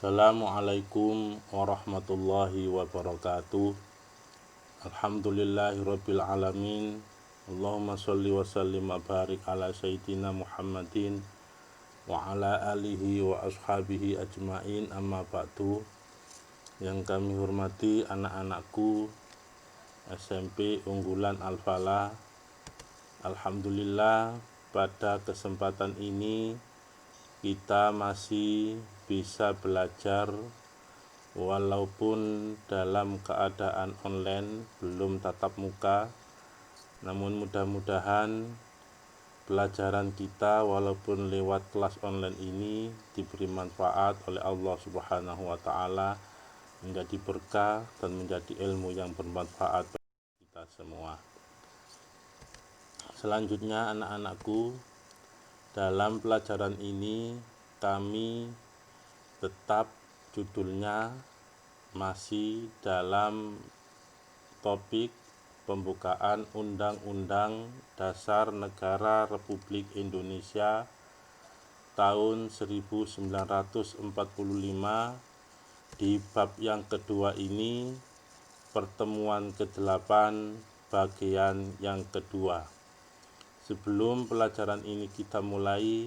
Assalamualaikum warahmatullahi wabarakatuh. Alhamdulillahirabbil alamin. Allahumma sholli wa sallim wa barik ala sayyidina Muhammadin wa ala alihi wa ashabihi ajmain, amma ba'du. Yang kami hormati anak-anakku SMP Unggulan Al-Falah. Alhamdulillah, pada kesempatan ini kita masih bisa belajar walaupun dalam keadaan online, belum tatap muka. Namun mudah-mudahan pelajaran kita walaupun lewat kelas online ini diberi manfaat oleh Allah Subhanahu wa Ta'ala, menjadi berkah dan menjadi ilmu yang bermanfaat bagi kita semua. Selanjutnya, anak-anakku, dalam pelajaran ini kami tetap judulnya masih dalam topik pembukaan Undang-Undang Dasar Negara Republik Indonesia tahun 1945. Di bab yang kedua ini, pertemuan ke-8 bagian yang kedua. Sebelum pelajaran ini kita mulai,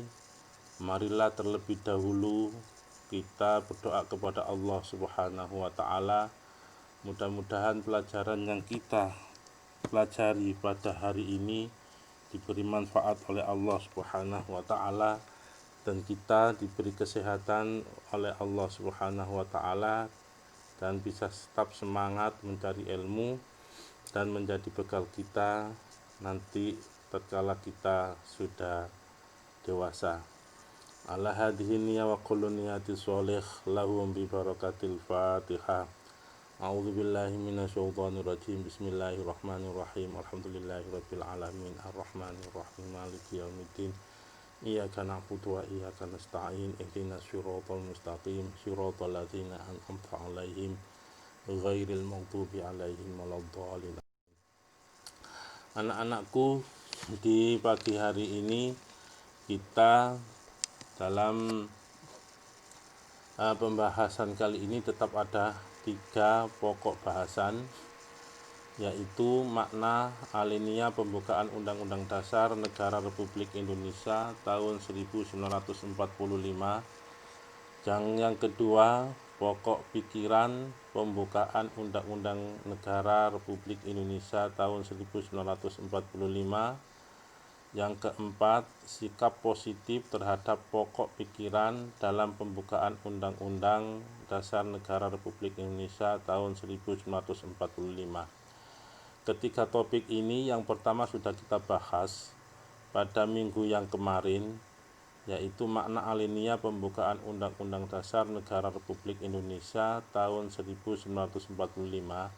marilah terlebih dahulu kita berdoa kepada Allah Subhanahu wa Ta'ala. Mudah-mudahan pelajaran yang kita pelajari pada hari ini diberi manfaat oleh Allah Subhanahu wa Ta'ala, dan kita diberi kesehatan oleh Allah Subhanahu wa Ta'ala, dan bisa tetap semangat mencari ilmu dan menjadi bekal kita nanti tatkala kita sudah dewasa. Ala hadhihi niyya wa kullu niyati sholih lahum bi barakatil Fatihah. A'udzu billahi minasyaitonir rajim. Bismillahirrahmanirrahim. Alhamdulillahirabbil alamin. Arrahmanir rahim. Maliki yaumiddin. Iyyaka na'budu wa iyyaka nasta'in. Ihdinas shiratal mustaqim. Shiratal ladzina an'amta 'alaihim ghairil maghdubi alaihim waladdallin. Anak-anakku, di pagi hari ini kita dalam pembahasan kali ini tetap ada 3 pokok bahasan, yaitu makna alinea pembukaan Undang-Undang Dasar Negara Republik Indonesia tahun 1945. Yang kedua, pokok pikiran pembukaan Undang-Undang Negara Republik Indonesia tahun 1945. Yang keempat, sikap positif terhadap pokok pikiran dalam pembukaan Undang-Undang Dasar Negara Republik Indonesia tahun 1945. Ketiga topik ini yang pertama sudah kita bahas pada minggu yang kemarin, yaitu makna alinea pembukaan Undang-Undang Dasar Negara Republik Indonesia tahun 1945.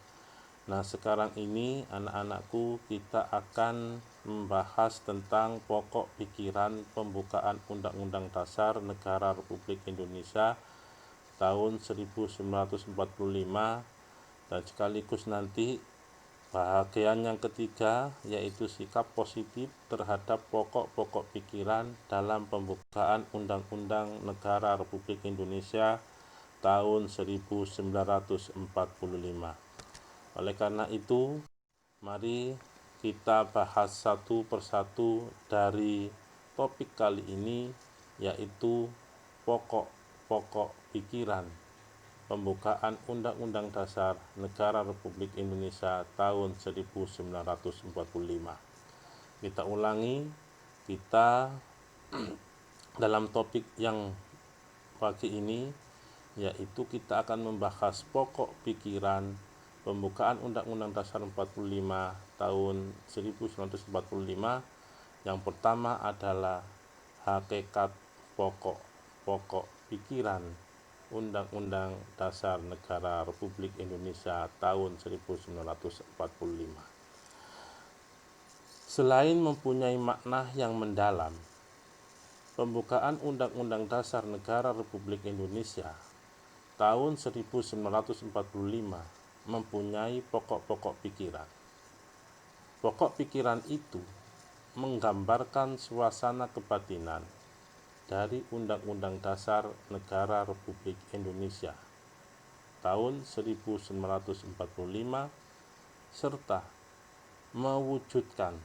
Nah, sekarang ini anak-anakku, kita akan membahas tentang pokok pikiran pembukaan Undang-Undang Dasar Negara Republik Indonesia tahun 1945, dan sekaligus nanti bagian yang ketiga, yaitu sikap positif terhadap pokok-pokok pikiran dalam pembukaan Undang-Undang Negara Republik Indonesia tahun 1945. Oleh karena itu, mari kita bahas satu persatu dari topik kali ini, yaitu pokok-pokok pikiran pembukaan Undang-Undang Dasar Negara Republik Indonesia tahun 1945. Kita ulangi, kita dalam topik yang pagi ini, yaitu kita akan membahas pokok pikiran pembukaan Undang-Undang Dasar 45 tahun 1945. Yang pertama adalah hakikat pokok pikiran Undang-Undang Dasar Negara Republik Indonesia tahun 1945. Selain mempunyai makna yang mendalam, pembukaan Undang-Undang Dasar Negara Republik Indonesia tahun 1945 mempunyai pokok-pokok pikiran. Pokok pikiran itu menggambarkan suasana kebatinan dari Undang-Undang Dasar Negara Republik Indonesia tahun 1945 serta mewujudkan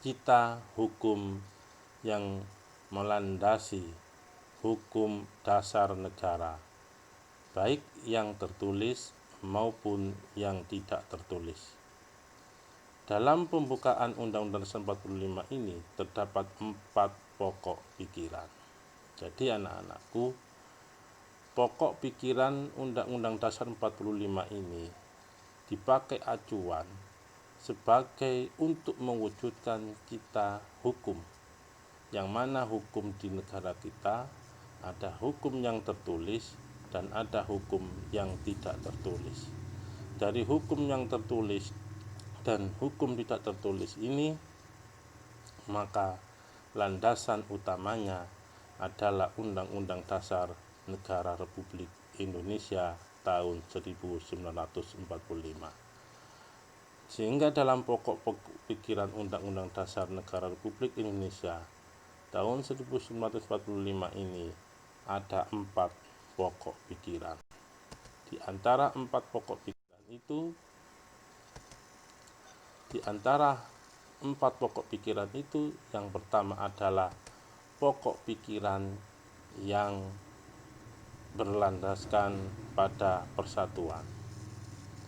cita hukum yang melandasi hukum dasar negara, baik yang tertulis maupun yang tidak tertulis. Dalam pembukaan Undang-Undang Dasar 45 ini terdapat 4 pokok pikiran. Jadi anak-anakku, pokok pikiran Undang-Undang Dasar 45 ini dipakai acuan sebagai untuk mewujudkan cita hukum, yang mana hukum di negara kita ada hukum yang tertulis dan ada hukum yang tidak tertulis. Dari hukum yang tertulis dan hukum tidak tertulis ini, maka landasan utamanya adalah Undang-Undang Dasar Negara Republik Indonesia tahun 1945. Sehingga dalam pokok pikiran Undang-Undang Dasar Negara Republik Indonesia tahun 1945 ini ada 4 pokok pikiran. Di antara 4 pokok pikiran itu, yang pertama adalah pokok pikiran yang berlandaskan pada persatuan.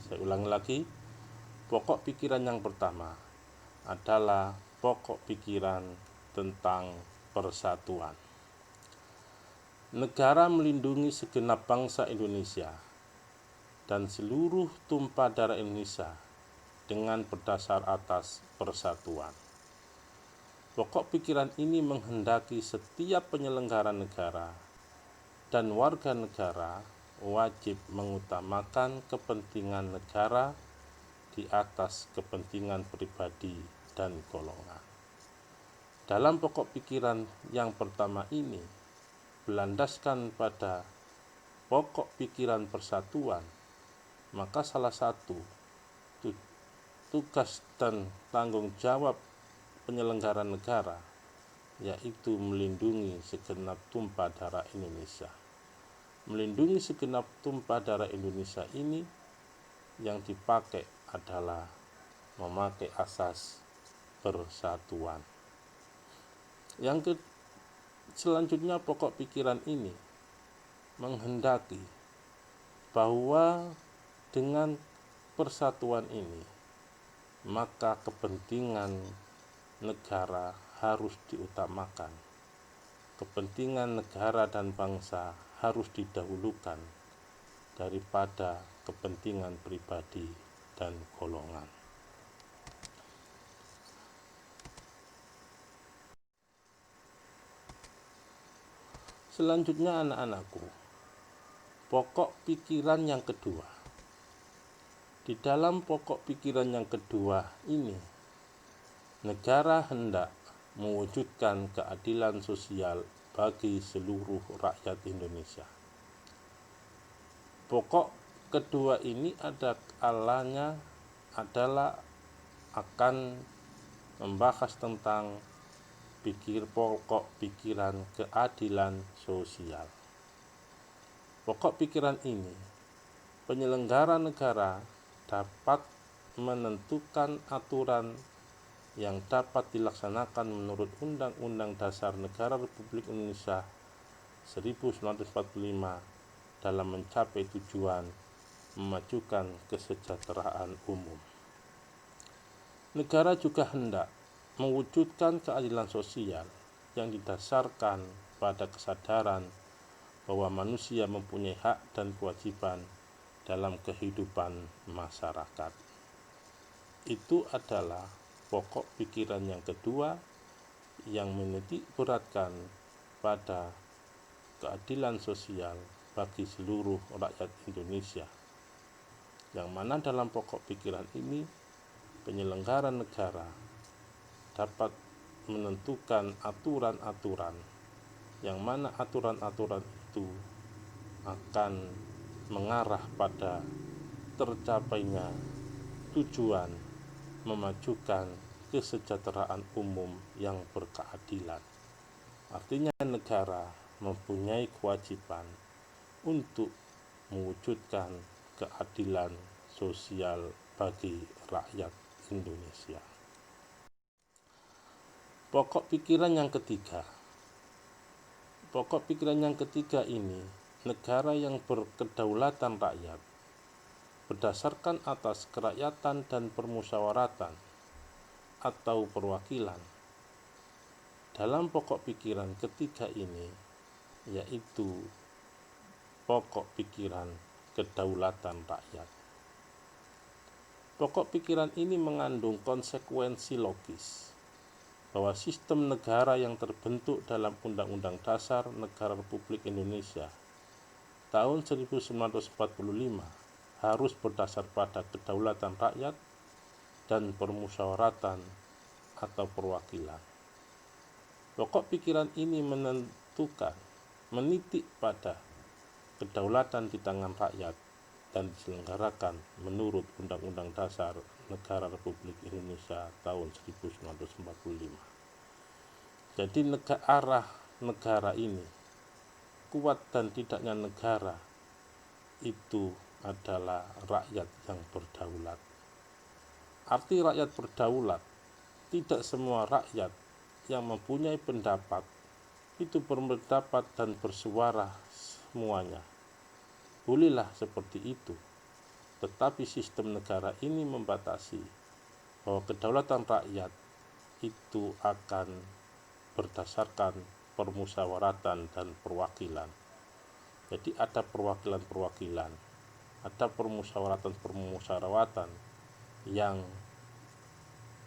Saya ulangi lagi, pokok pikiran yang pertama adalah pokok pikiran tentang persatuan. Negara melindungi segenap bangsa Indonesia dan seluruh tumpah darah Indonesia dengan berdasar atas persatuan. Pokok pikiran ini menghendaki setiap penyelenggara negara dan warga negara wajib mengutamakan kepentingan negara di atas kepentingan pribadi dan golongan. Dalam pokok pikiran yang pertama ini berlandaskan pada pokok pikiran persatuan, maka salah satu tugas dan tanggung jawab penyelenggara negara yaitu melindungi segenap tumpah darah Indonesia. Melindungi segenap tumpah darah Indonesia ini yang dipakai adalah memakai asas persatuan. Selanjutnya pokok pikiran ini menghendaki bahwa dengan persatuan ini maka kepentingan negara harus diutamakan. Kepentingan negara dan bangsa harus didahulukan daripada kepentingan pribadi dan golongan. Selanjutnya anak-anakku, pokok pikiran yang kedua. Di dalam pokok pikiran yang kedua ini, negara hendak mewujudkan keadilan sosial bagi seluruh rakyat Indonesia. Pokok kedua ini adalah akan membahas tentang pokok pikiran keadilan sosial. Pokok pikiran ini, penyelenggara negara dapat menentukan aturan yang dapat dilaksanakan menurut Undang-Undang Dasar Negara Republik Indonesia 1945 dalam mencapai tujuan memajukan kesejahteraan umum. Negara juga hendak mewujudkan keadilan sosial yang didasarkan pada kesadaran bahwa manusia mempunyai hak dan kewajiban dalam kehidupan masyarakat. Itu adalah pokok pikiran yang kedua yang menitik beratkan pada keadilan sosial bagi seluruh rakyat Indonesia, yang mana dalam pokok pikiran ini penyelenggara negara dapat menentukan aturan-aturan, yang mana aturan-aturan itu akan mengarah pada tercapainya tujuan memajukan kesejahteraan umum yang berkeadilan Artinya negara mempunyai kewajiban untuk mewujudkan keadilan sosial bagi rakyat Indonesia. Pokok pikiran yang ketiga ini, negara yang berkedaulatan rakyat berdasarkan atas kerakyatan dan permusyawaratan atau perwakilan. Dalam pokok pikiran ketiga ini, yaitu pokok pikiran kedaulatan rakyat. Pokok pikiran ini mengandung konsekuensi logis bahwa sistem negara yang terbentuk dalam Undang-Undang Dasar Negara Republik Indonesia tahun 1945 harus berdasar pada kedaulatan rakyat dan permusyawaratan atau perwakilan. Pokok pikiran ini menitik pada kedaulatan di tangan rakyat dan diselenggarakan menurut Undang-Undang Dasar Negara Republik Indonesia tahun 1945. Jadi arah negara ini, kuat dan tidaknya negara itu adalah rakyat yang berdaulat. Arti rakyat berdaulat, tidak semua rakyat yang mempunyai pendapat itu berpendapat dan bersuara semuanya. Bolehlah seperti itu, tetapi sistem negara ini membatasi bahwa kedaulatan rakyat itu akan berdasarkan permusyawaratan dan perwakilan. Jadi ada perwakilan-perwakilan, ada permusyawaratan yang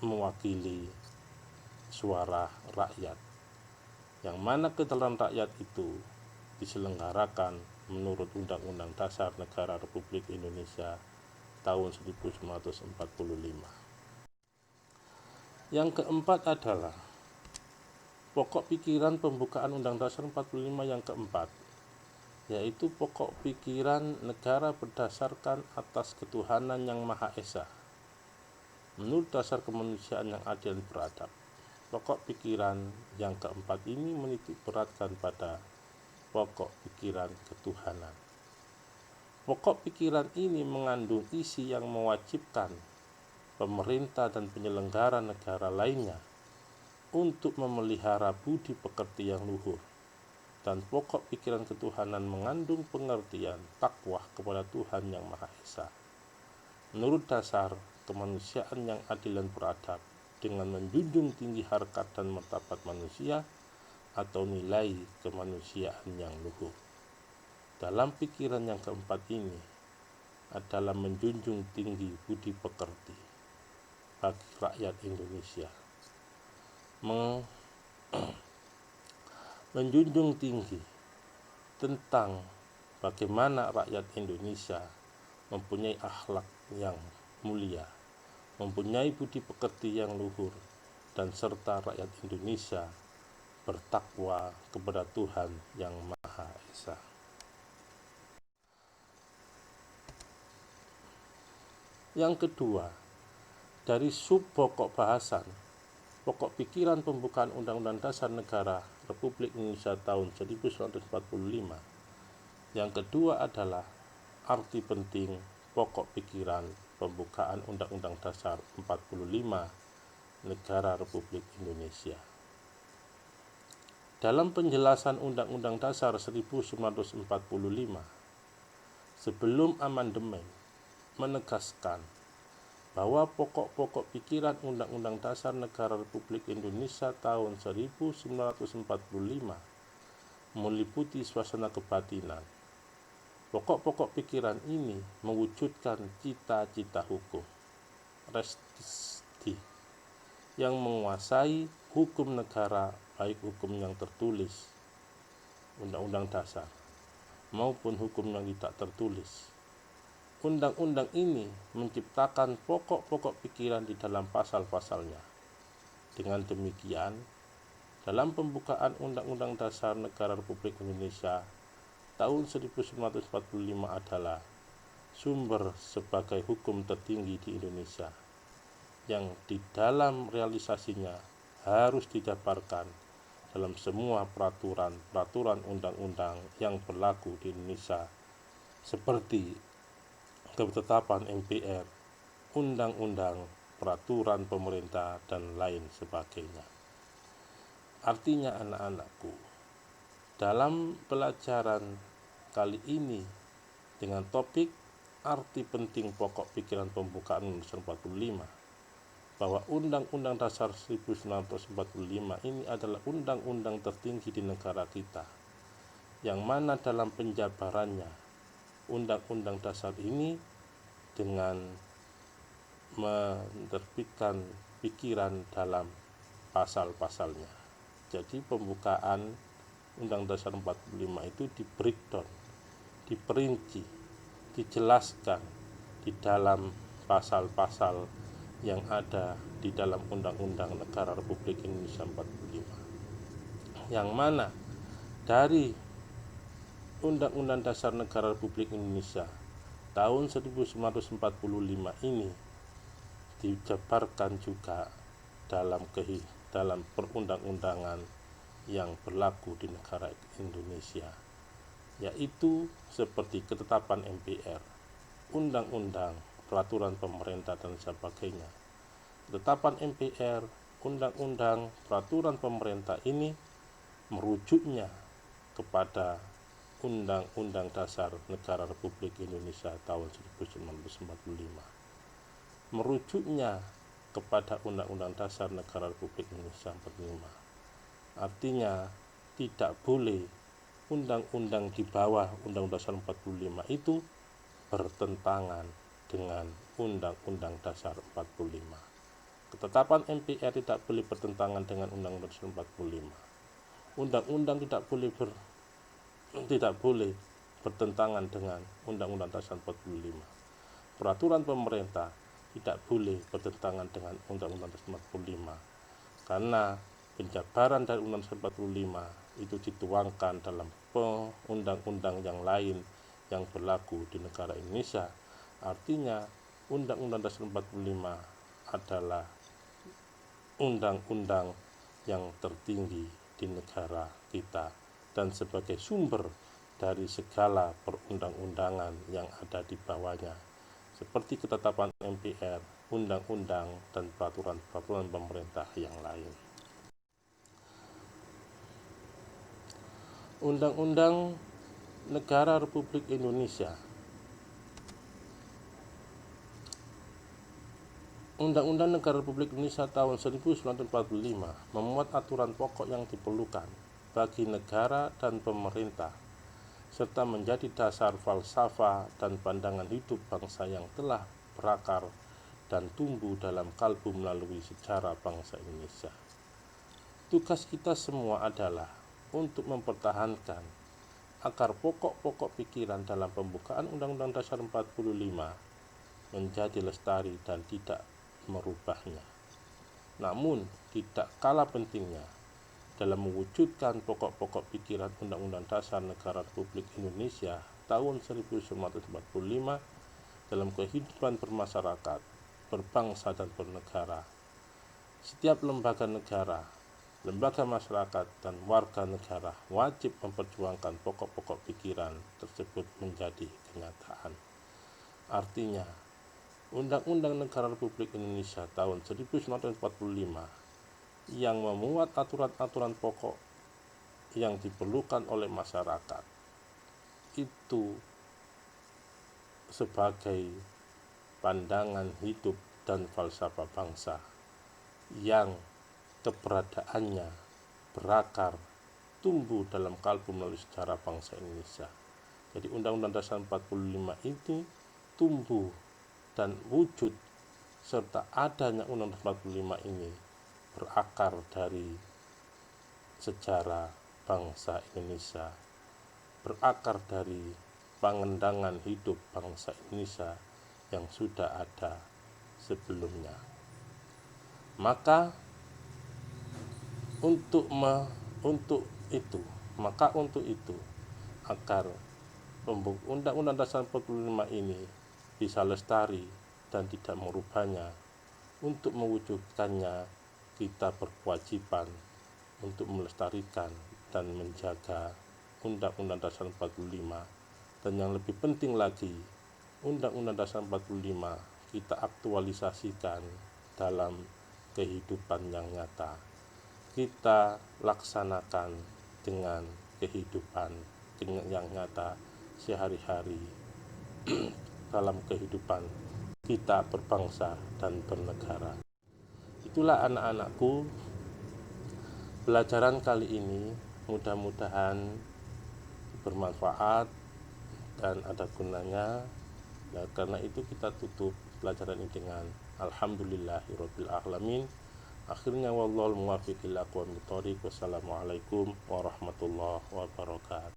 mewakili suara rakyat, yang mana kedaulatan rakyat itu diselenggarakan menurut Undang-Undang Dasar Negara Republik Indonesia tahun 1945. Yang keempat adalah pokok pikiran pembukaan Undang-Undang Dasar 45 yang keempat, yaitu pokok pikiran negara berdasarkan atas ketuhanan yang Maha Esa menurut dasar kemanusiaan yang adil dan beradab. Pokok pikiran yang keempat ini menitik beratkan pada pokok pikiran ketuhanan. Pokok pikiran ini mengandung isi yang mewajibkan pemerintah dan penyelenggara negara lainnya untuk memelihara budi pekerti yang luhur. Dan pokok pikiran ketuhanan mengandung pengertian takwa kepada Tuhan yang Maha Esa menurut dasar kemanusiaan yang adil dan beradab, dengan menjunjung tinggi harkat dan martabat manusia atau nilai kemanusiaan yang luhur. Dalam pikiran yang keempat ini adalah menjunjung tinggi budi pekerti bagi rakyat Indonesia, menjunjung tinggi tentang bagaimana rakyat Indonesia mempunyai akhlak yang mulia, mempunyai budi pekerti yang luhur, dan serta rakyat Indonesia bertakwa kepada Tuhan yang Maha Esa. Yang kedua, dari sub pokok bahasan pokok pikiran pembukaan Undang-Undang Dasar Negara Republik Indonesia tahun 1945, yang kedua adalah arti penting pokok pikiran pembukaan Undang-Undang Dasar 45 Negara Republik Indonesia. Dalam penjelasan Undang-Undang Dasar 1945 sebelum amandemen menegaskan bahwa pokok-pokok pikiran Undang-Undang Dasar Negara Republik Indonesia tahun 1945 meliputi suasana kebatinan. Pokok-pokok pikiran ini mewujudkan cita-cita hukum resti yang menguasai hukum negara, baik hukum yang tertulis Undang-Undang Dasar maupun hukum yang tidak tertulis. Undang-undang ini menciptakan pokok-pokok pikiran di dalam pasal-pasalnya. Dengan demikian, dalam pembukaan Undang-Undang Dasar Negara Republik Indonesia tahun 1945 adalah sumber sebagai hukum tertinggi di Indonesia, yang di dalam realisasinya harus didasarkan dalam semua peraturan undang-undang yang berlaku di Indonesia, seperti ketetapan MPR, undang-undang, peraturan pemerintah, dan lain sebagainya. Artinya anak-anakku, dalam pelajaran kali ini dengan topik arti penting pokok pikiran pembukaan Undang-Undang 45, bahwa Undang-Undang Dasar 1945 ini adalah undang-undang tertinggi di negara kita, yang mana dalam penjabarannya Undang-Undang Dasar ini dengan menerbitkan pikiran dalam pasal-pasalnya. Jadi pembukaan Undang Dasar 45 itu di breakdown, diperinci, dijelaskan di dalam pasal-pasal yang ada di dalam Undang-Undang Negara Republik Indonesia 45, yang mana dari Undang-Undang Dasar Negara Republik Indonesia tahun 1945 ini dijabarkan juga dalam perundang-undangan yang berlaku di negara Indonesia, yaitu seperti ketetapan MPR, undang-undang, peraturan pemerintah, dan sebagainya. Ketetapan MPR, undang-undang, peraturan pemerintah ini merujuknya kepada Undang-Undang Dasar Negara Republik Indonesia tahun 1945, merujuknya kepada Undang-Undang Dasar Negara Republik Indonesia 45. Artinya tidak boleh undang-undang di bawah Undang-Undang Dasar 45 itu bertentangan dengan Undang-Undang Dasar 45. Ketetapan MPR tidak boleh bertentangan dengan Undang-Undang Dasar 45. Undang-undang tidak boleh bertentangan dengan Undang-Undang Dasar 45. Peraturan pemerintah tidak boleh bertentangan dengan Undang-Undang Dasar 45, karena penjabaran dari Undang-Undang Dasar 45 itu dituangkan dalam undang-undang yang lain yang berlaku di negara Indonesia. Artinya Undang-Undang Dasar 45 adalah undang-undang yang tertinggi di negara kita dan sebagai sumber dari segala perundang-undangan yang ada di bawahnya, seperti ketetapan MPR, undang-undang, dan peraturan-peraturan pemerintah yang lain. Undang-Undang Negara Republik Indonesia. Undang-Undang Negara Republik Indonesia tahun 1945 memuat aturan pokok yang diperlukan bagi negara dan pemerintah, serta menjadi dasar falsafah dan pandangan hidup bangsa yang telah berakar dan tumbuh dalam kalbu melalui sejarah bangsa Indonesia. Tugas kita semua adalah untuk mempertahankan agar pokok-pokok pikiran dalam pembukaan Undang-Undang Dasar 45 menjadi lestari dan tidak merubahnya. Namun, tidak kalah pentingnya dalam mewujudkan pokok-pokok pikiran Undang-Undang Dasar Negara Republik Indonesia tahun 1945 dalam kehidupan bermasyarakat, berbangsa, dan bernegara. Setiap lembaga negara, lembaga masyarakat, dan warga negara wajib memperjuangkan pokok-pokok pikiran tersebut menjadi kenyataan. Artinya, Undang-Undang Negara Republik Indonesia tahun 1945 yang memuat aturan-aturan pokok yang diperlukan oleh masyarakat itu sebagai pandangan hidup dan falsafah bangsa yang keberadaannya berakar, tumbuh dalam kalbu melalui sejarah bangsa Indonesia. Jadi Undang-Undang Dasar 45 itu tumbuh dan wujud serta adanya Undang-Undang 45 ini berakar dari sejarah bangsa Indonesia, berakar dari pengendangan hidup bangsa Indonesia yang sudah ada sebelumnya. Maka untuk itu agar Undang-Undang Dasar 45 ini bisa lestari dan tidak merubahnya, untuk mewujudkannya kita berkewajiban untuk melestarikan dan menjaga Undang-Undang Dasar 45. Dan yang lebih penting lagi, Undang-Undang Dasar 45 kita aktualisasikan dalam kehidupan yang nyata. Kita laksanakan dengan kehidupan yang nyata sehari-hari dalam kehidupan kita berbangsa dan bernegara. Itulah anak-anakku, pelajaran kali ini mudah-mudahan bermanfaat dan ada gunanya. Ya, karena itu kita tutup pelajaran ini dengan alhamdulillahirabbil alamin. Akhirnya wallahul muwaffiq ila aqwamit thoriq. Wassalamualaikum warahmatullahi wabarakatuh.